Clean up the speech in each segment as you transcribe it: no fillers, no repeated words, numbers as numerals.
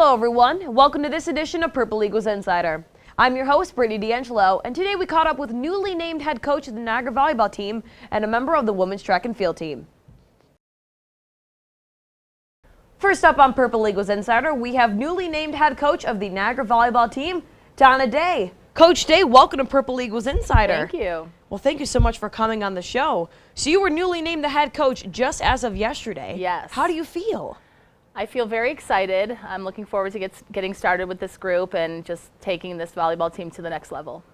Hello everyone, welcome to this edition of Purple Eagles Insider. I'm your host, Brittany D'Angelo, and today we caught up with newly named head coach of the Niagara volleyball team and a member of the women's track and field team. First up on Purple Eagles Insider, we have newly named head coach of the Niagara volleyball team, Donna Day. Coach Day, welcome to Purple Eagles Insider. Thank you. Well, thank you so much for coming on the show. So you were newly named the head coach just as of yesterday. Yes. How do you feel? I feel very excited. I'm looking forward to getting started with this group and just taking this volleyball team to the next level.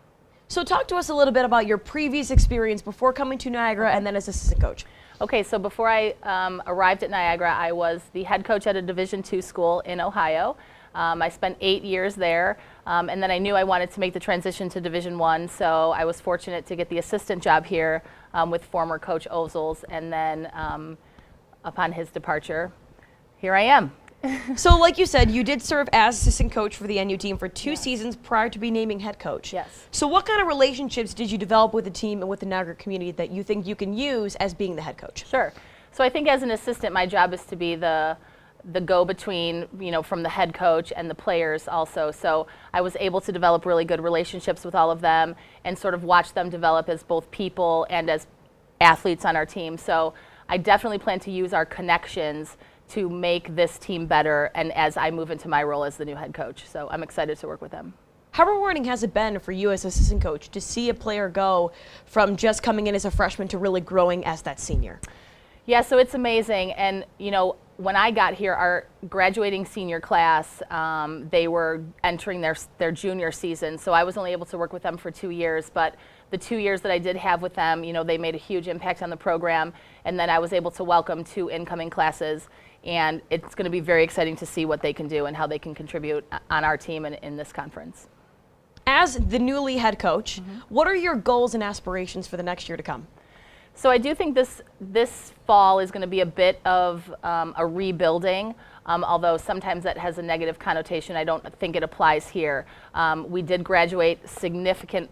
So talk to us a little bit about your previous experience before coming to Niagara and then as assistant coach. Okay, so before I arrived at Niagara, I was the head coach at a Division II school in Ohio. I spent 8 years there, and then I knew I wanted to make the transition to Division I, so I was fortunate to get the assistant job here with former Coach Ozels, and then upon his departure, here I am. So like you said, you did serve as assistant coach for the NU team for 2 seasons prior to be naming head coach. Yes. So what kind of relationships did you develop with the team and with the Nagger community that you think you can use as being the head coach? Sure. So I think as an assistant, my job is to be the go-between, from the head coach and the players also. So I was able to develop really good relationships with all of them and sort of watch them develop as both people and as athletes on our team. So I definitely plan to use our connections to make this team better, and as I move into my role as the new head coach. So I'm excited to work with them. How rewarding has it been for you as assistant coach to see a player go from just coming in as a freshman to really growing as that senior? Yeah, so it's amazing. And when I got here, our graduating senior class, they were entering their junior season. So I was only able to work with them for 2 years, but the 2 years that I did have with them, they made a huge impact on the program. And then I was able to welcome 2 incoming classes. And it's going to be very exciting to see what they can do and how they can contribute on our team and in this conference. As the newly head coach, what are your goals and aspirations for the next year to come? So I do think this fall is going to be a bit of a rebuilding, although sometimes that has a negative connotation. I don't think it applies here. We did graduate significant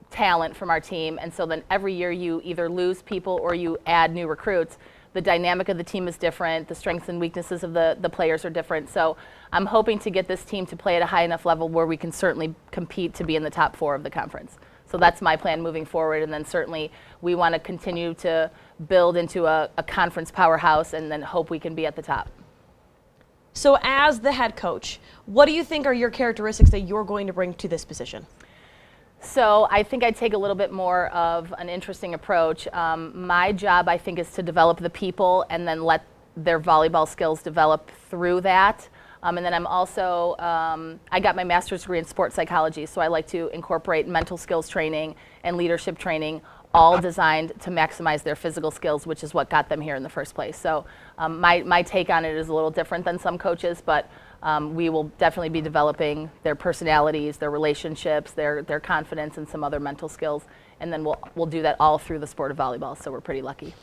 talent from our team, and so then every year you either lose people or you add new recruits. The dynamic of the team is different. The strengths and weaknesses of the players are different. So I'm hoping to get this team to play at a high enough level where we can certainly compete to be in the top 4 of the conference. So that's my plan moving forward, and then certainly we want to continue to build into a conference powerhouse and then hope we can be at the top. So as the head coach, what do you think are your characteristics that you're going to bring to this position? So I think I'd take a little bit more of an interesting approach. My job, I think, is to develop the people and then let their volleyball skills develop through that. And then I'm also, I got my master's degree in sports psychology, so I like to incorporate mental skills training and leadership training, all designed to maximize their physical skills, which is what got them here in the first place. So my take on it is a little different than some coaches, but we will definitely be developing their personalities, their relationships, their confidence, and some other mental skills. And then we'll do that all through the sport of volleyball, so we're pretty lucky.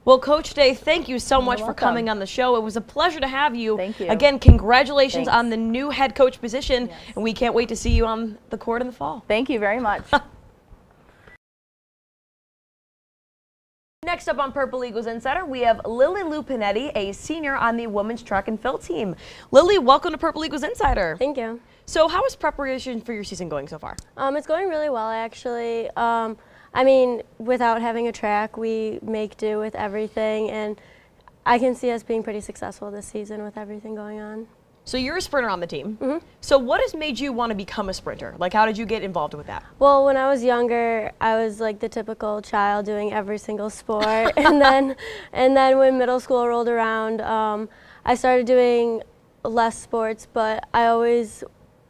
Well, Coach Day, thank you so much for welcome. coming on the show. It was a pleasure to have you. Thank you. Again, congratulations Thanks. on the new head coach position, Yes. and we can't wait to see you on the court in the fall. Thank you very much. Next up on Purple Eagles Insider, we have Lilly Lupinetti, a senior on the women's track and field team. Lilly, welcome to Purple Eagles Insider. Thank you. So how is preparation for your season going so far? It's going really well, actually. I mean, without having a track, we make do with everything, and I can see us being pretty successful this season with everything going on. So you're a sprinter on the team. So what has made you want to become a sprinter? Like, how did you get involved with that? Well, when I was younger, I was like the typical child doing every single sport, and then when middle school rolled around, I started doing less sports, but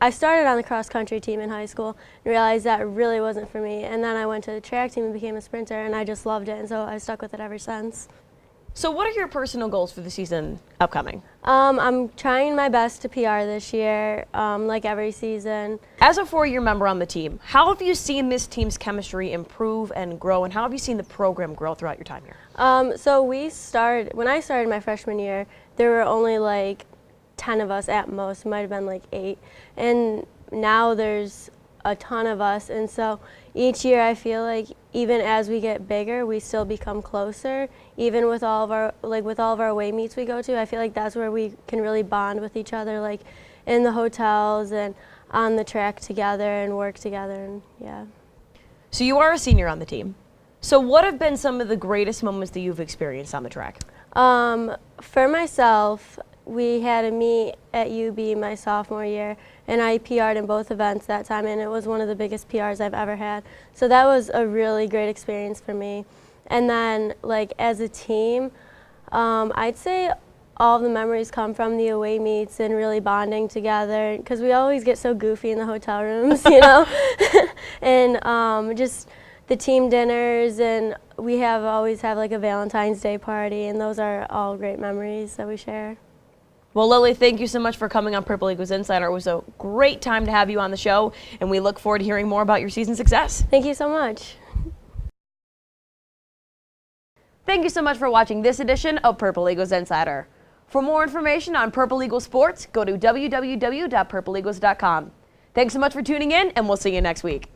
I started on the cross country team in high school and realized that really wasn't for me. And then I went to the track team and became a sprinter, and I just loved it, and so I stuck with it ever since. So what are your personal goals for the season upcoming? I'm trying my best to PR this year, like every season. As a 4-year member on the team, how have you seen this team's chemistry improve and grow, and how have you seen the program grow throughout your time here? So when I started my freshman year, there were only like 10 of us at most. It might have been like 8. And now there's a ton of us, and so each year I feel like even as we get bigger, we still become closer. Even with all of our away meets we go to, I feel like that's where we can really bond with each other. Like in the hotels and on the track together and work together, and yeah. So you are a senior on the team. So what have been some of the greatest moments that you've experienced on the track? For myself, we had a meet at UB my sophomore year, and I PR'd in both events that time, and it was one of the biggest PRs I've ever had. So that was a really great experience for me. And then, like, as a team, I'd say all the memories come from the away meets and really bonding together, because we always get so goofy in the hotel rooms, you know? And just the team dinners, and we always have like a Valentine's Day party, and those are all great memories that we share. Well, Lily, thank you so much for coming on Purple Eagles Insider. It was a great time to have you on the show, and we look forward to hearing more about your season success. Thank you so much. Thank you so much for watching this edition of Purple Eagles Insider. For more information on Purple Eagles sports, go to www.purpleeagles.com. Thanks so much for tuning in, and we'll see you next week.